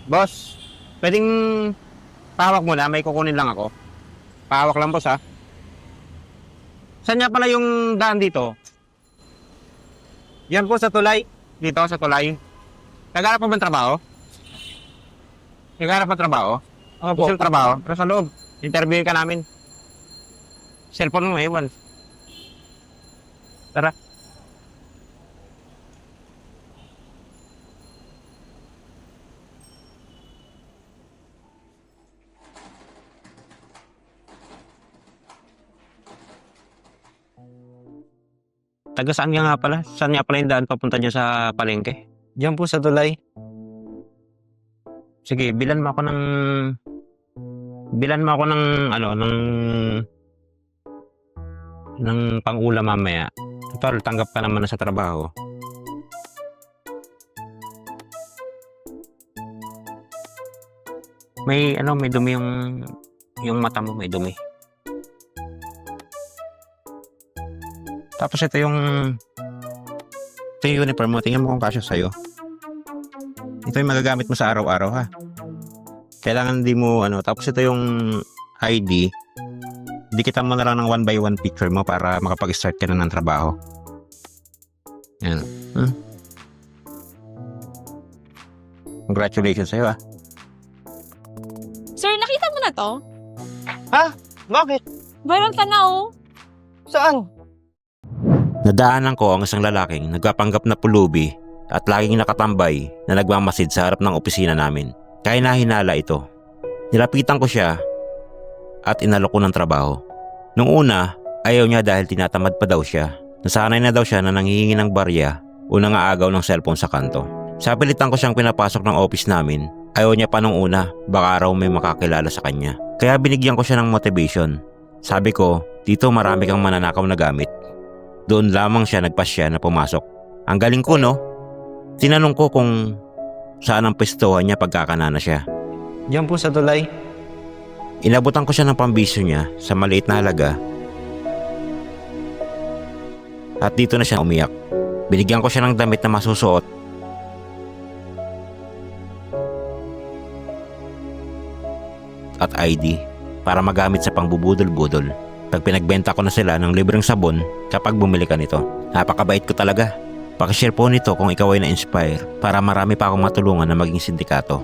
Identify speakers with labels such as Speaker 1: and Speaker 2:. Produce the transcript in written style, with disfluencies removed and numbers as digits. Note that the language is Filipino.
Speaker 1: Boss, pwedeng pahawak muna, may kukunin lang ako. Pahawak lang, boss, ha? Saan niya pala yung daan dito? Yan po sa tulay. Dito, sa tulay. Nagharap pa ba ng trabaho? Nagharap pa ng trabaho?
Speaker 2: Opo.
Speaker 1: Gusto yung trabaho? Pero sa loob. Interviewin ka namin. Cellphone mo, ewan. Tara. Taga saan ka nga pala? Saan nga pala yung daan papunta niya sa palengke?
Speaker 2: Diyan po sa tulay.
Speaker 1: Sige, bilan mo ako ng ano, ng pang-ulam mamaya. Total, tanggap ka naman na sa trabaho. May dumi yung mata mo, may dumi. Tapos ito yung uniform mo, tingnan mo kung kasya sa'yo. Ito yung magagamit mo sa araw-araw, ha. Kailangan di mo tapos ito yung ID. Dikitan mo na lang ng 1 by 1 picture mo para makapag-start ka na ng trabaho. Yan. Congratulations sa'yo, ha.
Speaker 3: Sir, nakita mo na to?
Speaker 2: Bakit?
Speaker 3: Viral ka na, oh.
Speaker 2: Saan?
Speaker 1: Nadaanan ko ang isang lalaking nagpapanggap na pulubi at laging nakatambay na nagmamasid sa harap ng opisina namin. Kaya nahinala ito. Nilapitan ko siya at inalok ko ng trabaho. Nung una, ayaw niya dahil tinatamad pa daw siya. Nasanay na daw siya na nanghihingi ng barya o nangaagaw ng cellphone sa kanto. Sa pilitan ko siyang pinapasok ng office namin, ayaw niya pa nung una, baka raw may makakilala sa kanya. Kaya binigyan ko siya ng motivation. Sabi ko, dito marami kang mananakaw na gamit. Doon lamang siya nagpasya na pumasok. Ang galing ko, no? Tinanong ko kung saan ang pwestuhan niya pagkakanana siya.
Speaker 2: Diyan po sa tulay.
Speaker 1: Inabutan ko siya ng pambisyo niya sa maliit na halaga. At dito na siya umiyak. Binigyan ko siya ng damit na masusuot. At ID para magamit sa pangbubudol-budol. Pag pinagbenta ko na sila ng libreng sabon kapag bumili ka nito. Napakabait ko talaga. Pakishare po nito kung ikaw ay na-inspire para marami pa akong matulungan na maging sindikato.